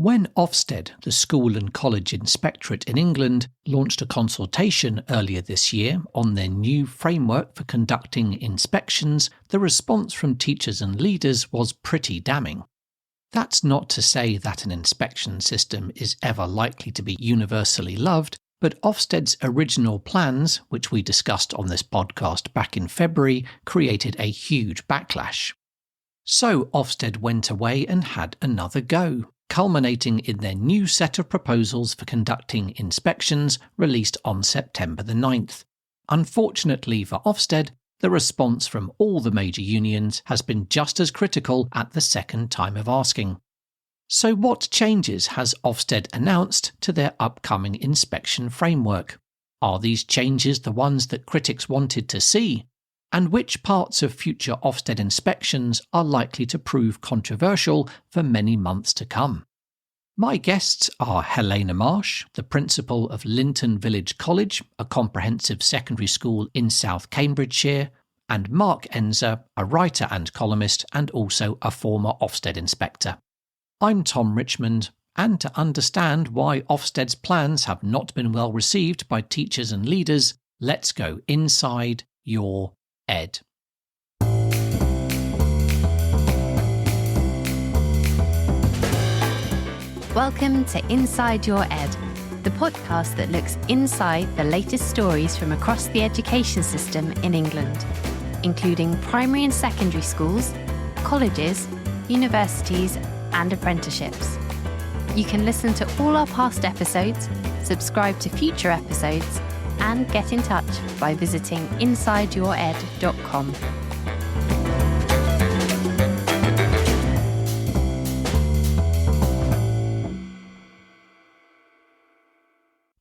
When Ofsted, the school and college inspectorate in England, launched a consultation earlier this year on their new framework for conducting inspections, the response from teachers and leaders was pretty damning. That's not to say that an inspection system is ever likely to be universally loved, but Ofsted's original plans, which we discussed on this podcast back in February, created a huge backlash. So Ofsted went away and had another go, culminating in their new set of proposals for conducting inspections released on September the 9th. Unfortunately for Ofsted, the response from all the major unions has been just as critical at the second time of asking. So what changes has Ofsted announced to their upcoming inspection framework? Are these changes the ones that critics wanted to see? And which parts of future Ofsted inspections are likely to prove controversial for many months to come? My guests are Helena Marsh, the principal of Linton Village College, a comprehensive secondary school in South Cambridgeshire, and Mark Enser, a writer and columnist and also a former Ofsted inspector. I'm Tom Richmond, and to understand why Ofsted's plans have not been well received by teachers and leaders, let's go inside your Ed. Welcome to Inside Your Ed, the podcast that looks inside the latest stories from across the education system in England, including primary and secondary schools, colleges, universities, and apprenticeships. You can listen to all our past episodes, subscribe to future episodes, and get in touch by visiting insideyoured.com.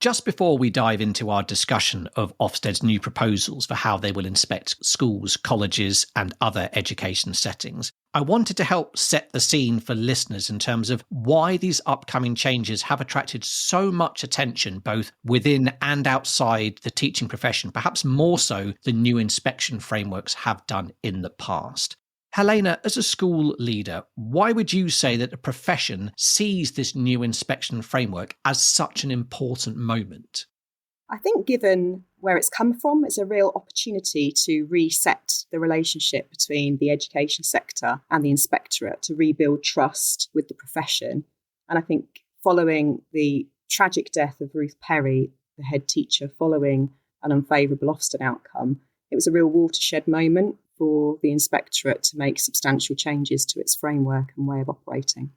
Just before we dive into our discussion of Ofsted's new proposals for how they will inspect schools, colleges, and other education settings, I wanted to help set the scene for listeners in terms of why these upcoming changes have attracted so much attention both within and outside the teaching profession, perhaps more so than new inspection frameworks have done in the past. Helena, as a school leader, why would you say that the profession sees this new inspection framework as such an important moment? I think given where it's come from, it's a real opportunity to reset the relationship between the education sector and the inspectorate to rebuild trust with the profession. And I think following the tragic death of Ruth Perry, the head teacher, following an unfavourable Ofsted outcome, it was a real watershed moment for the inspectorate to make substantial changes to its framework and way of operating.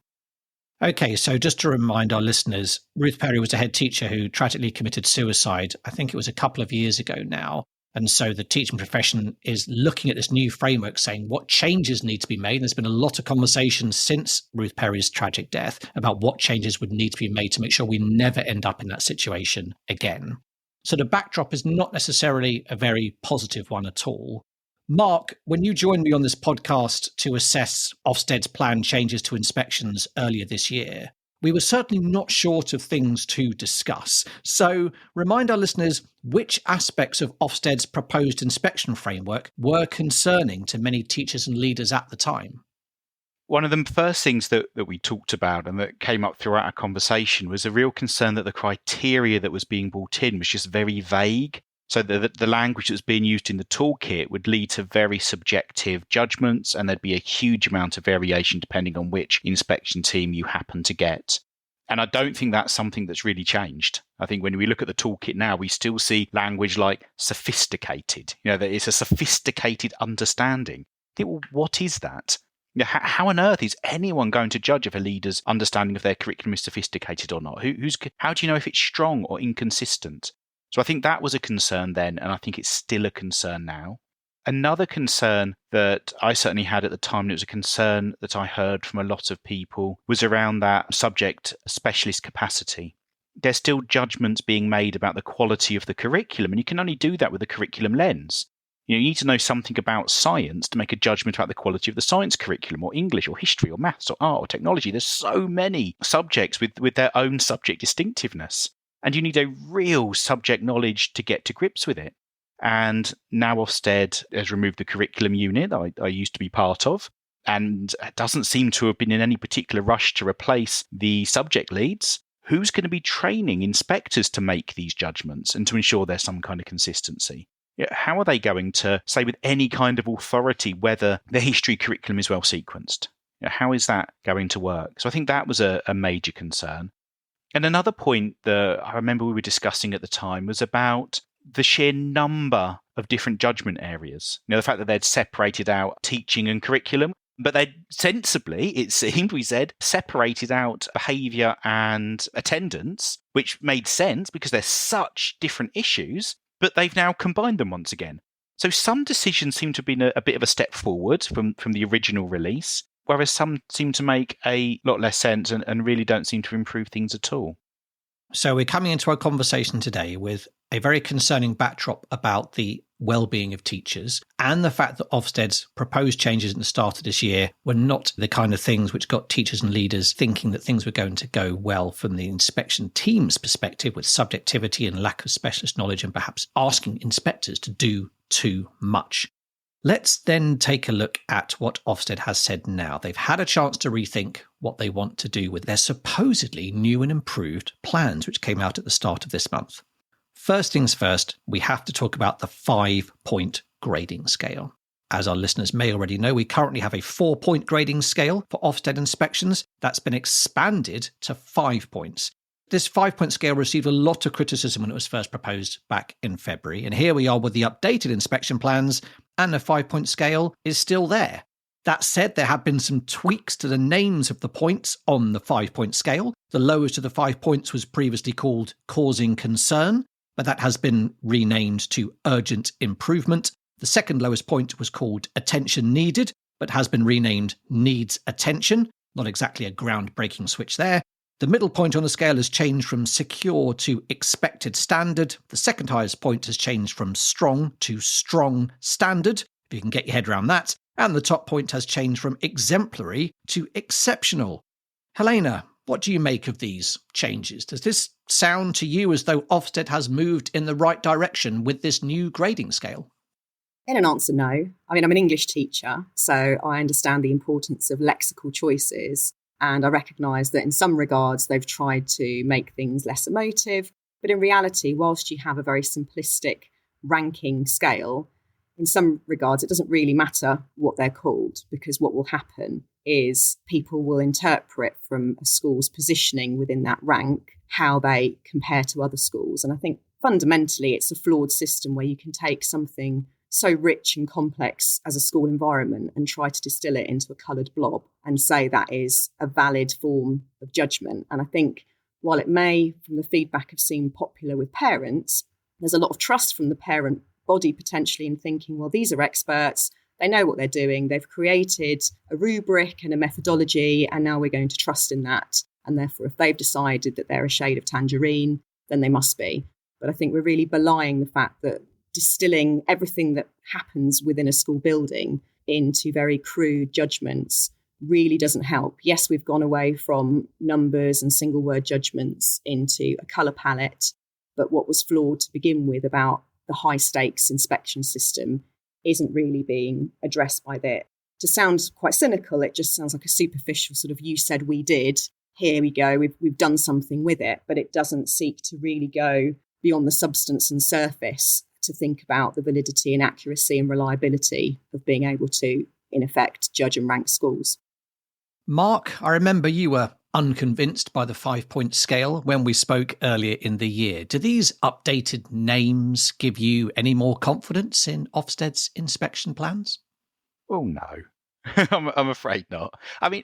Okay, so just to remind our listeners, Ruth Perry was a head teacher who tragically committed suicide. I think it was a couple of years ago now. And so the teaching profession is looking at this new framework saying what changes need to be made. There's been a lot of conversation since Ruth Perry's tragic death about what changes would need to be made to make sure we never end up in that situation again. So the backdrop is not necessarily a very positive one at all. Mark, when you joined me on this podcast to assess Ofsted's planned changes to inspections earlier this year, we were certainly not short of things to discuss. So remind our listeners which aspects of Ofsted's proposed inspection framework were concerning to many teachers and leaders at the time. One of the first things that we talked about and that came up throughout our conversation was a real concern that the criteria that was being brought in was just very vague. So the language that's being used in the toolkit would lead to very subjective judgments, and there'd be a huge amount of variation depending on which inspection team you happen to get. And I don't think that's something that's really changed. I think when we look at the toolkit now, we still see language like sophisticated. That it's a sophisticated understanding. I think, well, what is that? How on earth is anyone going to judge if a leader's understanding of their curriculum is sophisticated or not? How do you know if it's strong or inconsistent? So I think that was a concern then, and I think it's still a concern now. Another concern that I certainly had at the time, and it was a concern that I heard from a lot of people, was around that subject specialist capacity. There's still judgments being made about the quality of the curriculum, and you can only do that with a curriculum lens. You need to know something about science to make a judgment about the quality of the science curriculum, or English, or history, or maths, or art, or technology. There's so many subjects with their own subject distinctiveness. And you need a real subject knowledge to get to grips with it. And now Ofsted has removed the curriculum unit I used to be part of. and doesn't seem to have been in any particular rush to replace the subject leads. Who's going to be training inspectors to make these judgments and to ensure there's some kind of consistency? How are they going to say with any kind of authority whether the history curriculum is well sequenced? How is that going to work? So I think that was a major concern. And another point that I remember we were discussing at the time was about the sheer number of different judgment areas. The fact that they'd separated out teaching and curriculum, but they'd sensibly, it seemed, we said, separated out behaviour and attendance, which made sense because they're such different issues, but they've now combined them once again. So some decisions seem to have been a bit of a step forward from the original release, whereas some seem to make a lot less sense and really don't seem to improve things at all. So we're coming into our conversation today with a very concerning backdrop about the well-being of teachers and the fact that Ofsted's proposed changes at the start of this year were not the kind of things which got teachers and leaders thinking that things were going to go well from the inspection team's perspective, with subjectivity and lack of specialist knowledge and perhaps asking inspectors to do too much. Let's then take a look at what Ofsted has said now. They've had a chance to rethink what they want to do with their supposedly new and improved plans, which came out at the start of this month. First things first, we have to talk about the 5-point grading scale. As our listeners may already know, we currently have a 4-point grading scale for Ofsted inspections. That's been expanded to 5 points. This 5-point scale received a lot of criticism when it was first proposed back in February. And here we are with the updated inspection plans, and the 5-point scale is still there. That said, there have been some tweaks to the names of the points on the 5-point scale. The lowest of the 5 points was previously called causing concern, but that has been renamed to urgent improvement. The second lowest point was called attention needed, but has been renamed needs attention. Not exactly a groundbreaking switch there. The middle point on the scale has changed from secure to expected standard. The second highest point has changed from strong to strong standard, if you can get your head around that. And the top point has changed from exemplary to exceptional. Helena, what do you make of these changes? Does this sound to you as though Ofsted has moved in the right direction with this new grading scale? In an answer, no. I mean, I'm an English teacher, so I understand the importance of lexical choices. And I recognise that in some regards, they've tried to make things less emotive. But in reality, whilst you have a very simplistic ranking scale, in some regards, it doesn't really matter what they're called, because what will happen is people will interpret from a school's positioning within that rank how they compare to other schools. And I think fundamentally it's a flawed system where you can take something so rich and complex as a school environment and try to distill it into a coloured blob and say that is a valid form of judgment. And I think while it may, from the feedback, have seemed popular with parents, there's a lot of trust from the parent body potentially in thinking, well, these are experts, they know what they're doing, they've created a rubric and a methodology, and now we're going to trust in that. And therefore, if they've decided that they're a shade of tangerine, then they must be. But I think we're really belying the fact that distilling everything that happens within a school building into very crude judgments really doesn't help. Yes, we've gone away from numbers and single word judgments into a colour palette, but what was flawed to begin with about the high stakes inspection system isn't really being addressed by that. To sound quite cynical, it just sounds like a superficial sort of you said we did, here we go, we've done something with it, but it doesn't seek to really go beyond the substance and surface to think about the validity and accuracy and reliability of being able to, in effect, judge and rank schools. Mark, I remember you were unconvinced by the 5-point scale when we spoke earlier in the year. Do these updated names give you any more confidence in Ofsted's inspection plans? Oh, no. I'm afraid not. I mean,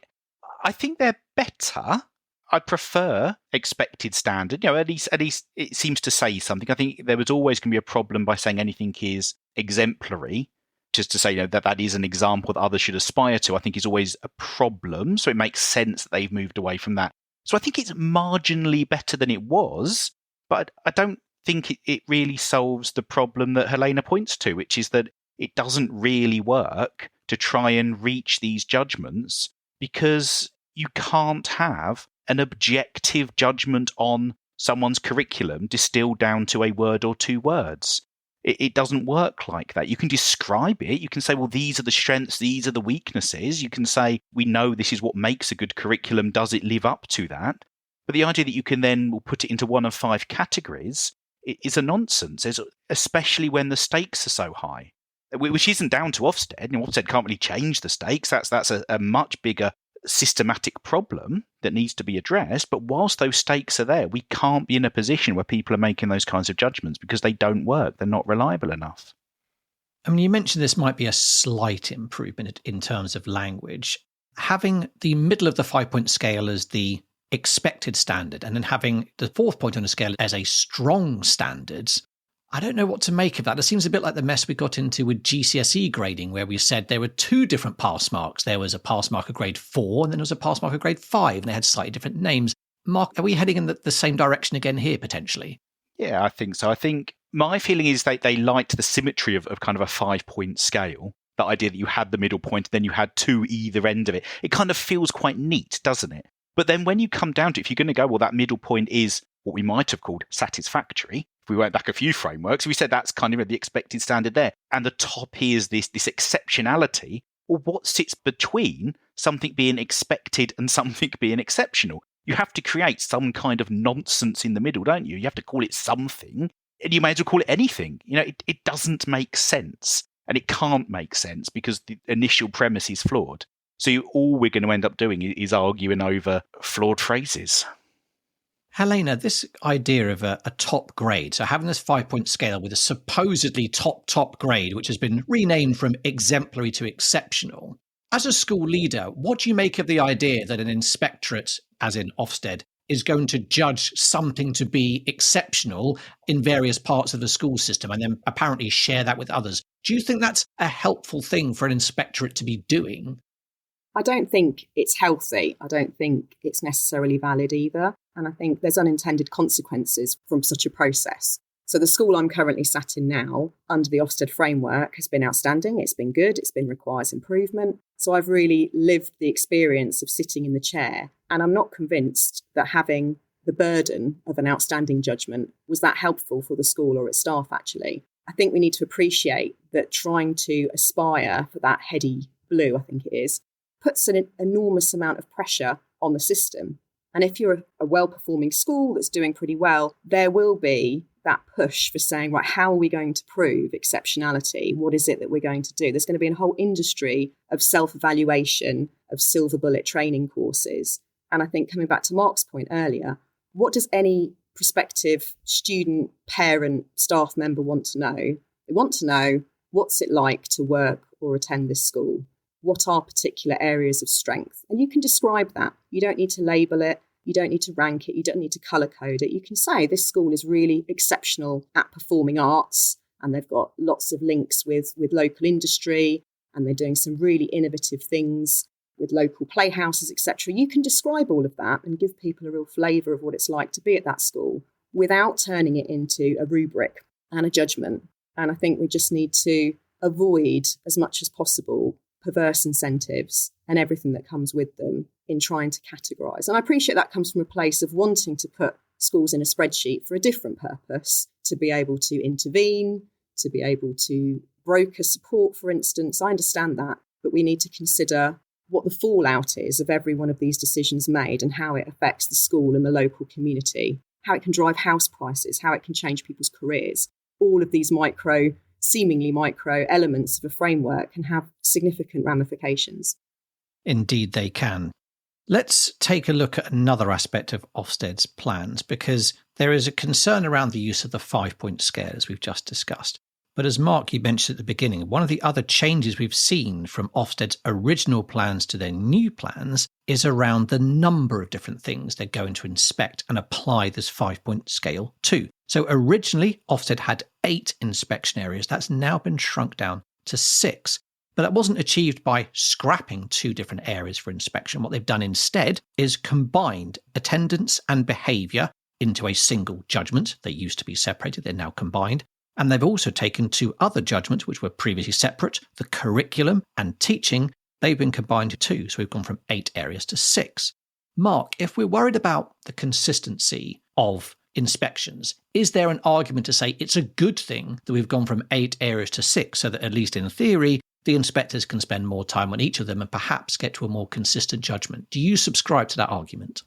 I think they're better. I prefer expected standard. At least it seems to say something. I think there was always going to be a problem by saying anything is exemplary. Just to say that is an example that others should aspire to, I think is always a problem. So it makes sense that they've moved away from that. So I think it's marginally better than it was, but I don't think it really solves the problem that Helena points to, which is that it doesn't really work to try and reach these judgments because you can't have an objective judgment on someone's curriculum distilled down to a word or two words. It doesn't work like that. You can describe it. You can say, well, these are the strengths, these are the weaknesses. You can say, we know this is what makes a good curriculum. Does it live up to that? But the idea that you can then put it into one of 5 categories is a nonsense, especially when the stakes are so high, which isn't down to Ofsted. Ofsted can't really change the stakes. That's a much bigger systematic problem that needs to be addressed. But whilst those stakes are there, we can't be in a position where people are making those kinds of judgments because they don't work. They're not reliable enough. I mean, you mentioned this might be a slight improvement in terms of language. Having the middle of the 5-point scale as the expected standard and then having the 4th point on the scale as a strong standard, I don't know what to make of that. It seems a bit like the mess we got into with GCSE grading, where we said there were 2 different pass marks. There was a pass mark of grade 4 and then there was a pass mark of grade 5, and they had slightly different names. Mark, are we heading in the same direction again here, potentially? Yeah, I think so. I think my feeling is that they liked the symmetry of kind of a 5-point scale. The idea that you had the middle point and then you had 2 either end of it. It kind of feels quite neat, doesn't it? But then when you come down to it, if you're going to go, well, that middle point is what we might have called satisfactory. If we went back a few frameworks, we said that's kind of the expected standard there. And the top here is this exceptionality. Well, what sits between something being expected and something being exceptional? You have to create some kind of nonsense in the middle, don't you? You have to call it something, and you may as well call it anything. It doesn't make sense, and it can't make sense because the initial premise is flawed. So all we're going to end up doing is arguing over flawed phrases. Helena, this idea of a top grade, so having this 5-point scale with a supposedly top grade, which has been renamed from exemplary to exceptional. As a school leader, what do you make of the idea that an inspectorate, as in Ofsted, is going to judge something to be exceptional in various parts of the school system and then apparently share that with others? Do you think that's a helpful thing for an inspectorate to be doing? I don't think it's healthy. I don't think it's necessarily valid either. And I think there's unintended consequences from such a process. So the school I'm currently sat in now, under the Ofsted framework, has been outstanding. It's been good. It's been requires improvement. So I've really lived the experience of sitting in the chair. And I'm not convinced that having the burden of an outstanding judgment was that helpful for the school or its staff, actually. I think we need to appreciate that trying to aspire for that heady blue, I think it is, puts an enormous amount of pressure on the system. And if you're a well-performing school that's doing pretty well, there will be that push for saying, right, how are we going to prove exceptionality? What is it that we're going to do? There's going to be a whole industry of self-evaluation, of silver bullet training courses. And I think coming back to Mark's point earlier, what does any prospective student, parent, staff member want to know? They want to know, what's it like to work or attend this school? What are particular areas of strength? And you can describe that. You don't need to label it. You don't need to rank it. You don't need to colour code it. You can say this school is really exceptional at performing arts, and they've got lots of links with local industry, and they're doing some really innovative things with local playhouses, etc. You can describe all of that and give people a real flavour of what it's like to be at that school without turning it into a rubric and a judgment. And I think we just need to avoid, as much as possible, perverse incentives and everything that comes with them in trying to categorise. And I appreciate that comes from a place of wanting to put schools in a spreadsheet for a different purpose, to be able to intervene, to be able to broker support, for instance. I understand that, but we need to consider what the fallout is of every one of these decisions made and how it affects the school and the local community, how it can drive house prices, how it can change people's careers. All of these seemingly micro elements of a framework can have significant ramifications. Indeed, they can. Let's take a look at another aspect of Ofsted's plans, because there is a concern around the use of the 5-point scale, as we've just discussed. But as Mark, you mentioned at the beginning, one of the other changes we've seen from Ofsted's original plans to their new plans is around the number of different things they're going to inspect and apply this 5-point scale to. So originally, Ofsted had 8 inspection areas. That's now been shrunk down to 6. But that wasn't achieved by scrapping 2 different areas for inspection. What they've done instead is combined attendance and behaviour into a single judgment. They used to be separated, they're now combined. And they've also taken 2 other judgments, which were previously separate, the curriculum and teaching. They've been combined to 2, so we've gone from 8 areas to 6. Mark, if we're worried about the consistency of inspections. Is there an argument to say it's a good thing that we've gone from 8 areas to 6 so that at least in theory, the inspectors can spend more time on each of them and perhaps get to a more consistent judgment? Do you subscribe to that argument?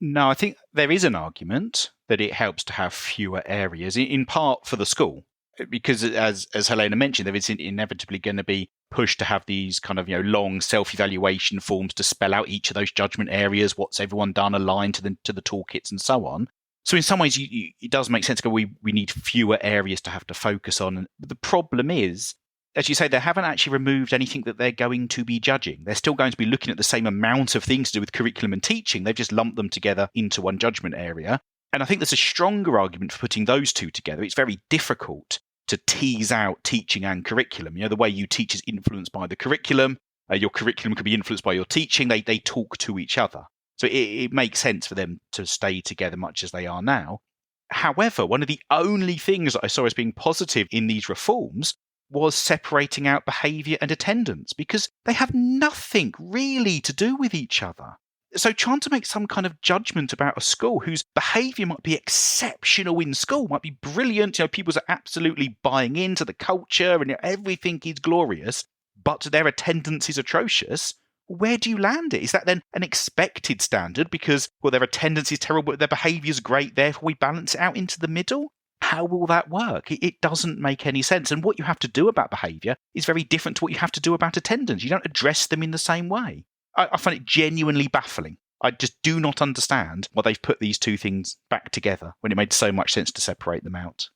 No, I think there is an argument that it helps to have fewer areas, in part for the school, because as Helena mentioned, there is inevitably going to be push to have these kind of long self-evaluation forms to spell out each of those judgment areas, what's everyone done, aligned to the toolkits and so on. So in some ways, it does make sense to go, we need fewer areas to have to focus on. But the problem is, as you say, they haven't actually removed anything that they're going to be judging. They're still going to be looking at the same amount of things to do with curriculum and teaching. They've just lumped them together into one judgment area. And I think there's a stronger argument for putting those two together. It's very difficult to tease out teaching and curriculum. The way you teach is influenced by the curriculum. Your curriculum could be influenced by your teaching. They talk to each other. So it makes sense for them to stay together much as they are now. However, one of the only things that I saw as being positive in these reforms was separating out behaviour and attendance, because they have nothing really to do with each other. So trying to make some kind of judgment about a school whose behaviour might be exceptional in school, might be brilliant, people are absolutely buying into the culture and everything is glorious, but their attendance is atrocious, where do you land it? Is that then an expected standard because, their attendance is terrible but their behaviour is great, therefore we balance it out into the middle? How will that work? It doesn't make any sense. And what you have to do about behaviour is very different to what you have to do about attendance. You don't address them in the same way. I find it genuinely baffling. I just do not understand why they've put these two things back together when it made so much sense to separate them out.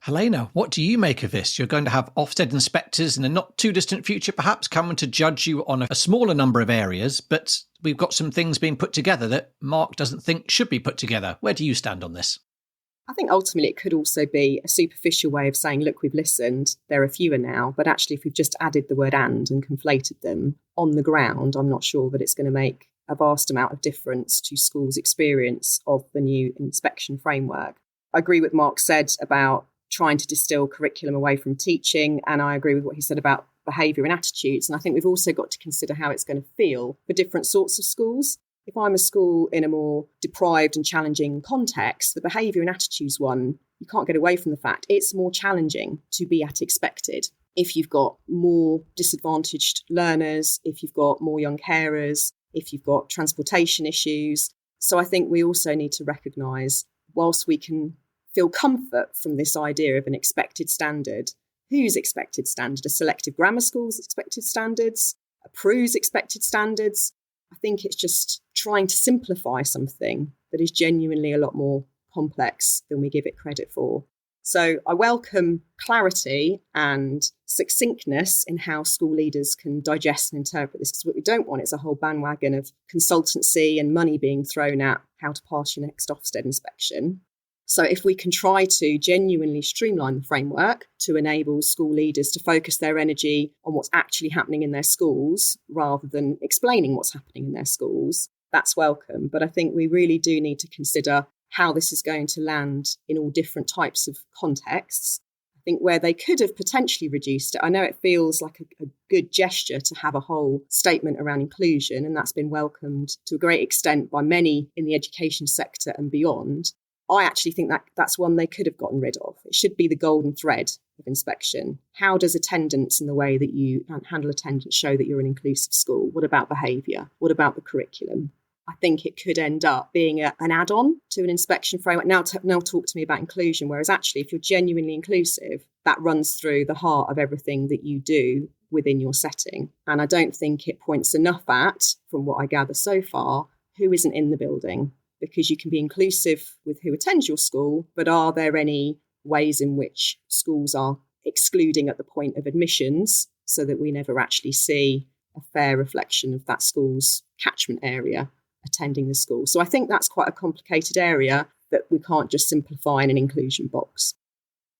Helena, what do you make of this? You're going to have Ofsted inspectors in a not too distant future perhaps coming to judge you on a smaller number of areas, but we've got some things being put together that Mark doesn't think should be put together. Where do you stand on this? I think ultimately it could also be a superficial way of saying, look, we've listened, there are fewer now, but actually if we've just added the word and conflated them on the ground, I'm not sure that it's going to make a vast amount of difference to schools' experience of the new inspection framework. I agree with what Mark said about trying to distill curriculum away from teaching, and I agree with what he said about behaviour and attitudes. And I think we've also got to consider how it's going to feel for different sorts of schools. If I'm a school in a more deprived and challenging context, the behaviour and attitudes one, you can't get away from the fact it's more challenging to be at expected. If you've got more disadvantaged learners, if you've got more young carers, if you've got transportation issues. So I think we also need to recognise, whilst we can feel comfort from this idea of an expected standard, whose expected standard? A selective grammar school's expected standards? A PRU's expected standards? I think it's just trying to simplify something that is genuinely a lot more complex than we give it credit for. So I welcome clarity and succinctness in how school leaders can digest and interpret this, because what we don't want is a whole bandwagon of consultancy and money being thrown at how to pass your next Ofsted inspection. So if we can try to genuinely streamline the framework to enable school leaders to focus their energy on what's actually happening in their schools rather than explaining what's happening in their schools, that's welcome. But I think we really do need to consider how this is going to land in all different types of contexts. I think where they could have potentially reduced it, I know it feels like a good gesture to have a whole statement around inclusion, and that's been welcomed to a great extent by many in the education sector and beyond. I actually think that that's one they could have gotten rid of. It should be the golden thread of inspection. How does attendance and the way that you handle attendance show that you're an inclusive school? What about behaviour? What about the curriculum? I think it could end up being an add-on to an inspection framework. Now talk to me about inclusion, whereas actually if you're genuinely inclusive, that runs through the heart of everything that you do within your setting. And I don't think it points enough at, from what I gather so far, who isn't in the building. Because you can be inclusive with who attends your school, but are there any ways in which schools are excluding at the point of admissions so that we never actually see a fair reflection of that school's catchment area attending the school? So I think that's quite a complicated area that we can't just simplify in an inclusion box.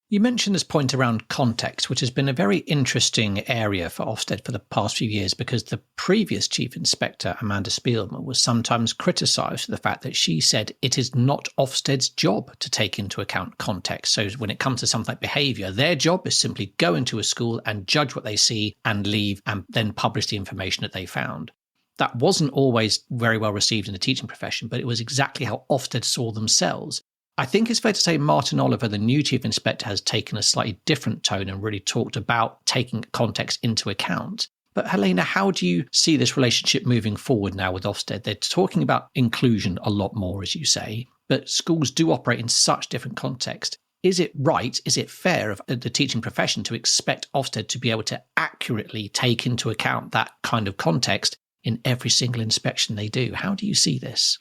You mentioned this point around context, which has been a very interesting area for Ofsted for the past few years, because the previous Chief Inspector, Amanda Spielman, was sometimes criticised for the fact that she said it is not Ofsted's job to take into account context. So when it comes to something like behaviour, their job is simply go into a school and judge what they see and leave and then publish the information that they found. That wasn't always very well received in the teaching profession, but it was exactly how Ofsted saw themselves. I think it's fair to say Martin Oliver, the new chief inspector, has taken a slightly different tone and really talked about taking context into account. But Helena, how do you see this relationship moving forward now with Ofsted? They're talking about inclusion a lot more, as you say, but schools do operate in such different contexts. Is it right, is it fair of the teaching profession to expect Ofsted to be able to accurately take into account that kind of context in every single inspection they do? How do you see this?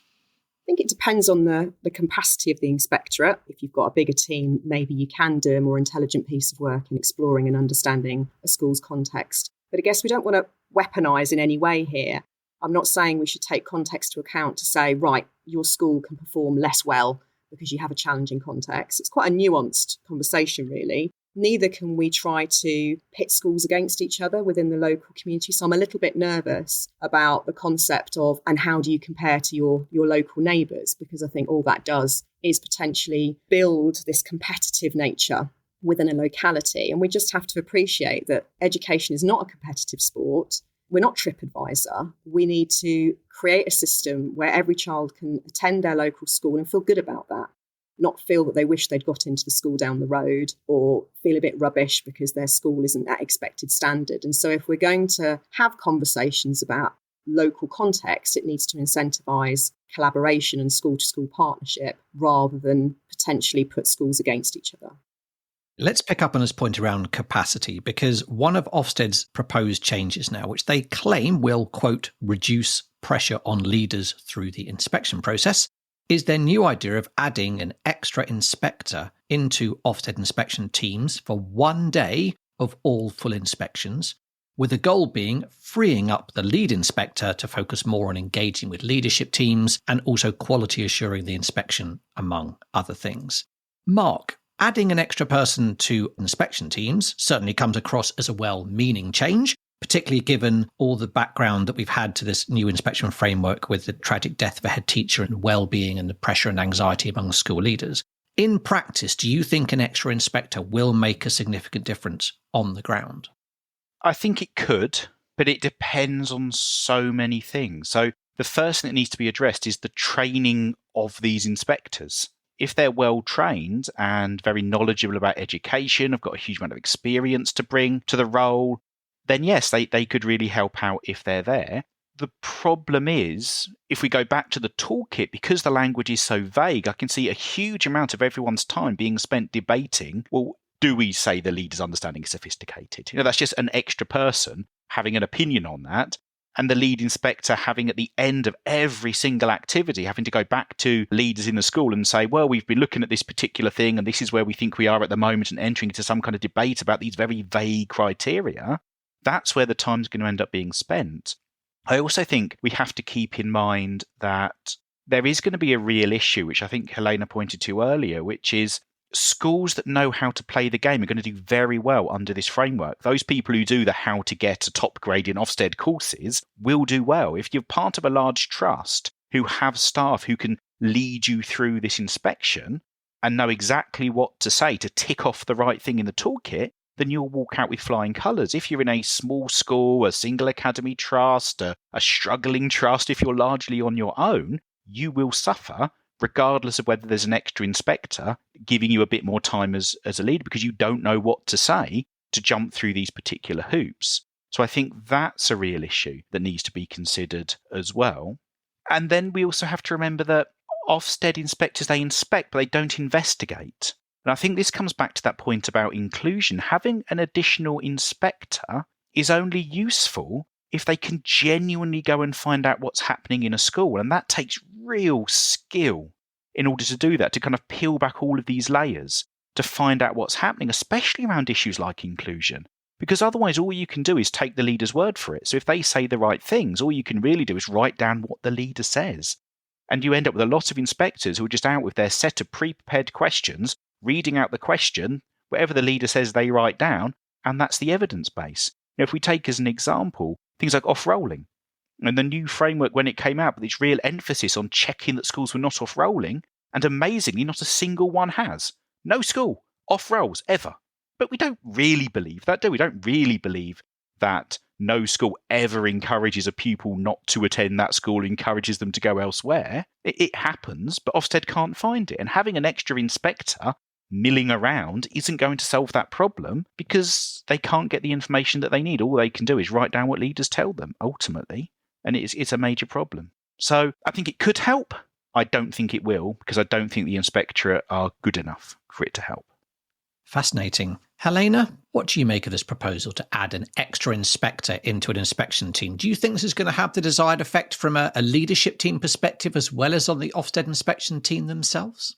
I think it depends on the capacity of the inspectorate. If you've got a bigger team, maybe you can do a more intelligent piece of work in exploring and understanding a school's context. But I guess we don't want to weaponise in any way here. I'm not saying we should take context to account to say, right, your school can perform less well because you have a challenging context. It's quite a nuanced conversation, really. Neither can we try to pit schools against each other within the local community. So I'm a little bit nervous about the concept of, and how do you compare to your local neighbours? Because I think all that does is potentially build this competitive nature within a locality. And we just have to appreciate that education is not a competitive sport. We're not TripAdvisor. We need to create a system where every child can attend their local school and feel good about that. Not feel that they wish they'd got into the school down the road or feel a bit rubbish because their school isn't at expected standard. And so if we're going to have conversations about local context, it needs to incentivise collaboration and school-to-school partnership rather than potentially put schools against each other. Let's pick up on this point around capacity, because one of Ofsted's proposed changes now, which they claim will, quote, reduce pressure on leaders through the inspection process, is their new idea of adding an extra inspector into Ofsted inspection teams for one day of all full inspections, with the goal being freeing up the lead inspector to focus more on engaging with leadership teams and also quality assuring the inspection, among other things. Mark, adding an extra person to inspection teams certainly comes across as a well-meaning change, particularly given all the background that we've had to this new inspection framework with the tragic death of a head teacher and well-being and the pressure and anxiety among school leaders. In practice, do you think an extra inspector will make a significant difference on the ground? I think it could, but it depends on so many things. So the first thing that needs to be addressed is the training of these inspectors. If they're well trained and very knowledgeable about education, have got a huge amount of experience to bring to the role, then yes, they could really help out if they're there. The problem is, if we go back to the toolkit, because the language is so vague, I can see a huge amount of everyone's time being spent debating, well, do we say the leader's understanding is sophisticated? That's just an extra person having an opinion on that. And the lead inspector having at the end of every single activity, having to go back to leaders in the school and say, well, we've been looking at this particular thing and this is where we think we are at the moment, and entering into some kind of debate about these very vague criteria. That's where the time's going to end up being spent. I also think we have to keep in mind that there is going to be a real issue, which I think Helena pointed to earlier, which is schools that know how to play the game are going to do very well under this framework. Those people who do the how to get a top grade in Ofsted courses will do well. If you're part of a large trust who have staff who can lead you through this inspection and know exactly what to say to tick off the right thing in the toolkit, then you'll walk out with flying colours. If you're in a small school, a single academy trust, a struggling trust, if you're largely on your own, you will suffer regardless of whether there's an extra inspector giving you a bit more time as a leader, because you don't know what to say to jump through these particular hoops. So I think that's a real issue that needs to be considered as well. And then we also have to remember that Ofsted inspectors, they inspect, but they don't investigate. And I think this comes back to that point about inclusion. Having an additional inspector is only useful if they can genuinely go and find out what's happening in a school. And that takes real skill in order to do that, to kind of peel back all of these layers to find out what's happening, especially around issues like inclusion. Because otherwise, all you can do is take the leader's word for it. So if they say the right things, all you can really do is write down what the leader says. And you end up with a lot of inspectors who are just out with their set of pre-prepared questions, reading out the question, whatever the leader says they write down, and that's the evidence base. Now, if we take as an example things like off-rolling, and the new framework when it came out with its real emphasis on checking that schools were not off-rolling, and amazingly, not a single one has. No school off-rolls ever. But we don't really believe that, do we? We don't really believe that no school ever encourages a pupil not to attend that school, encourages them to go elsewhere. It happens, but Ofsted can't find it. And having an extra inspector milling around isn't going to solve that problem because they can't get the information that they need. All they can do is write down what leaders tell them, ultimately. And it's a major problem. So I think it could help. I don't think it will, because I don't think the inspectorate are good enough for it to help. Fascinating. Helena, what do you make of this proposal to add an extra inspector into an inspection team? Do you think this is going to have the desired effect from a leadership team perspective as well as on the Ofsted inspection team themselves?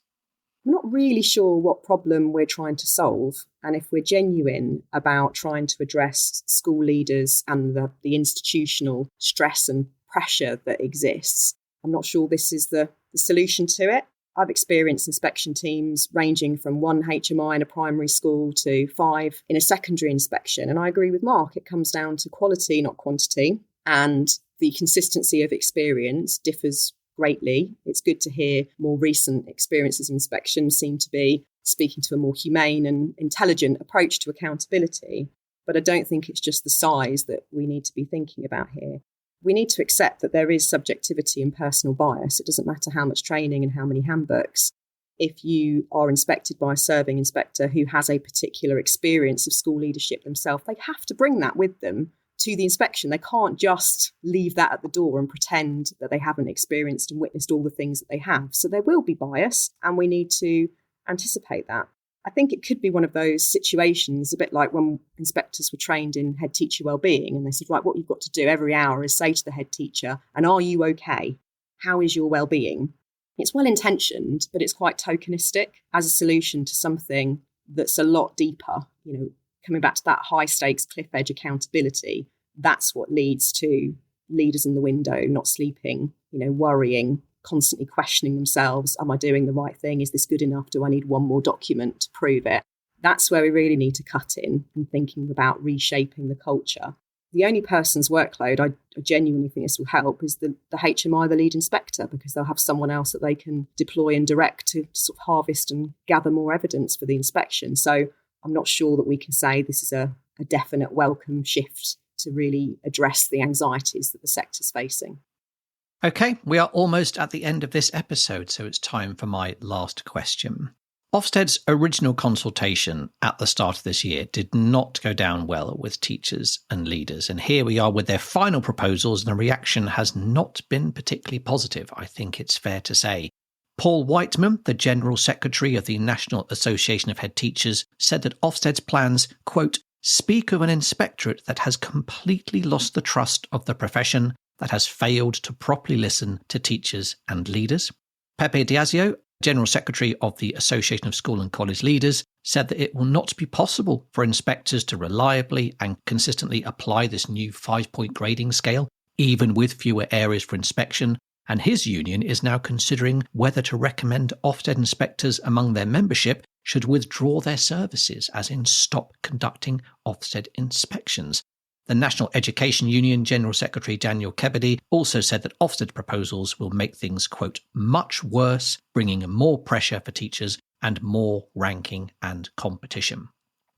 I'm not really sure what problem we're trying to solve. And if we're genuine about trying to address school leaders and the institutional stress and pressure that exists, I'm not sure this is the solution to it. I've experienced inspection teams ranging from 1 HMI in a primary school to 5 in a secondary inspection. And I agree with Mark, it comes down to quality, not quantity. And the consistency of experience differs greatly. It's good to hear more recent experiences of inspection seem to be speaking to a more humane and intelligent approach to accountability. But I don't think it's just the size that we need to be thinking about here. We need to accept that there is subjectivity and personal bias. It doesn't matter how much training and how many handbooks. If you are inspected by a serving inspector who has a particular experience of school leadership themselves, they have to bring that with them to the inspection. They can't just leave that at the door and pretend that they haven't experienced and witnessed all the things that they have. So there will be bias, and we need to anticipate that. I think it could be one of those situations, a bit like when inspectors were trained in head teacher wellbeing, and they said, right, what you've got to do every hour is say to the head teacher, and are you okay? How is your wellbeing? It's well-intentioned, but it's quite tokenistic as a solution to something that's a lot deeper. Coming back to that high stakes cliff edge accountability, that's what leads to leaders in the window not sleeping, worrying, constantly questioning themselves. Am I doing the right thing? Is this good enough? Do I need one more document to prove it? That's where we really need to cut in and thinking about reshaping the culture. The only person's workload, I genuinely think this will help, is the HMI, the lead inspector, because they'll have someone else that they can deploy and direct to sort of harvest and gather more evidence for the inspection. So I'm not sure that we can say this is a definite welcome shift to really address the anxieties that the sector's facing. Okay, we are almost at the end of this episode, so it's time for my last question. Ofsted's original consultation at the start of this year did not go down well with teachers and leaders, and here we are with their final proposals, and the reaction has not been particularly positive, I think it's fair to say. Paul Whiteman, the General Secretary of the National Association of Head Teachers, said that Ofsted's plans, quote, speak of an inspectorate that has completely lost the trust of the profession, that has failed to properly listen to teachers and leaders. Pepe Diazio, General Secretary of the Association of School and College Leaders, said that it will not be possible for inspectors to reliably and consistently apply this new 5-point grading scale, even with fewer areas for inspection, and his union is now considering whether to recommend Ofsted inspectors among their membership should withdraw their services, as in stop conducting Ofsted inspections. The National Education Union General Secretary Daniel Kebede also said that Ofsted proposals will make things, quote, much worse, bringing more pressure for teachers and more ranking and competition.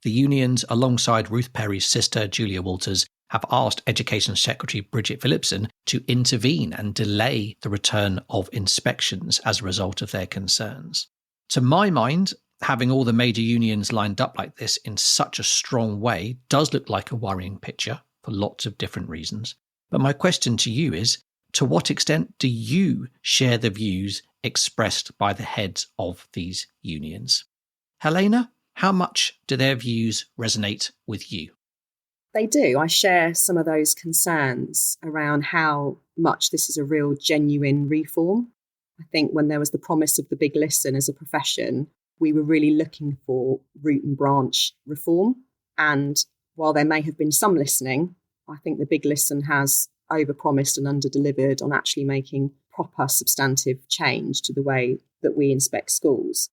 The unions, alongside Ruth Perry's sister, Julia Walters, have asked Education Secretary Bridget Phillipson to intervene and delay the return of inspections as a result of their concerns. To my mind, having all the major unions lined up like this in such a strong way does look like a worrying picture for lots of different reasons. But my question to you is, to what extent do you share the views expressed by the heads of these unions? Helena, how much do their views resonate with you? They do. I share some of those concerns around how much this is a real genuine reform. I think when there was the promise of the big listen as a profession, we were really looking for root and branch reform. And while there may have been some listening, I think the big listen has overpromised and underdelivered on actually making proper substantive change to the way that we inspect schools.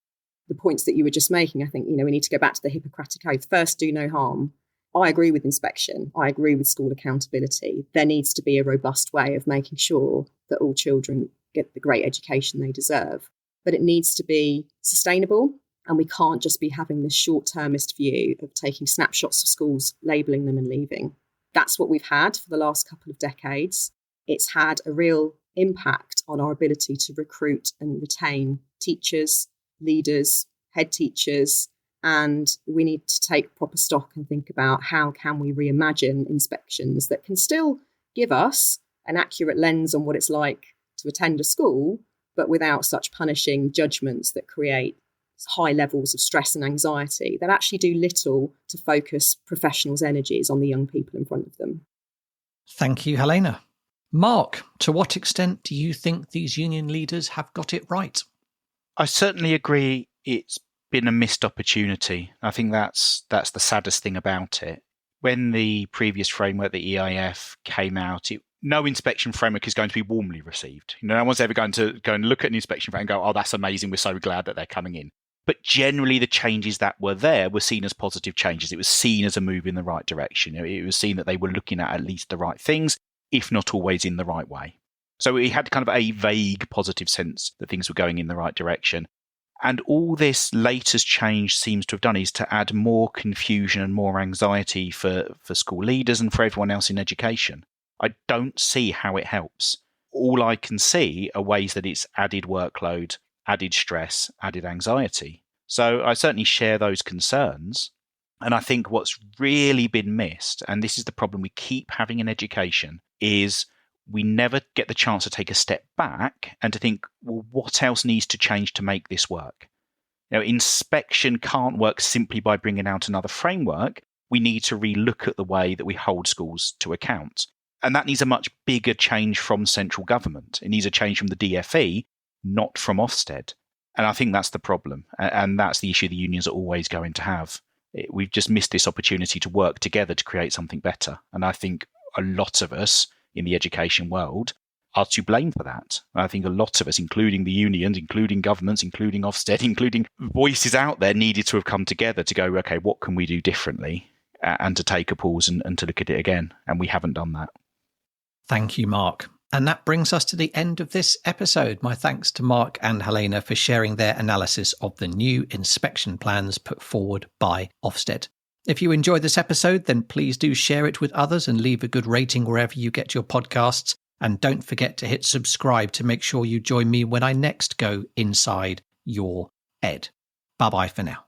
The points that you were just making, I think, we need to go back to the Hippocratic Oath. First, do no harm. I agree with inspection. I agree with school accountability. There needs to be a robust way of making sure that all children get the great education they deserve. But it needs to be sustainable, and we can't just be having this short-termist view of taking snapshots of schools, labelling them and leaving. That's what we've had for the last couple of decades. It's had a real impact on our ability to recruit and retain teachers, leaders, head teachers, and we need to take proper stock and think about how can we reimagine inspections that can still give us an accurate lens on what it's like to attend a school, but without such punishing judgments that create high levels of stress and anxiety that actually do little to focus professionals' energies on the young people in front of them. Thank you, Helena. Mark, to what extent do you think these union leaders have got it right? I certainly agree it's been a missed opportunity. I think that's the saddest thing about it. When the previous framework, the EIF, came out, no inspection framework is going to be warmly received. No one's ever going to go and look at an inspection framework and go, oh, that's amazing, we're so glad that they're coming in. But generally, the changes that were there were seen as positive changes. It was seen as a move in the right direction. It was seen that they were looking at least the right things, if not always in the right way. So we had kind of a vague positive sense that things were going in the right direction. And all this latest change seems to have done is to add more confusion and more anxiety for school leaders and for everyone else in education. I don't see how it helps. All I can see are ways that it's added workload, added stress, added anxiety. So I certainly share those concerns. And I think what's really been missed, and this is the problem we keep having in education, is we never get the chance to take a step back and to think, well, what else needs to change to make this work? Inspection can't work simply by bringing out another framework. We need to relook at the way that we hold schools to account. And that needs a much bigger change from central government. It needs a change from the DfE, not from Ofsted. And I think that's the problem. And that's the issue the unions are always going to have. We've just missed this opportunity to work together to create something better. And I think a lot of us in the education world are to blame for that. I think a lot of us, including the unions, including governments, including Ofsted, including voices out there, needed to have come together to go, okay, what can we do differently? And to take a pause and to look at it again. And we haven't done that. Thank you, Mark. And that brings us to the end of this episode. My thanks to Mark and Helena for sharing their analysis of the new inspection plans put forward by Ofsted. If you enjoyed this episode, then please do share it with others and leave a good rating wherever you get your podcasts. And don't forget to hit subscribe to make sure you join me when I next go inside your ed. Bye-bye for now.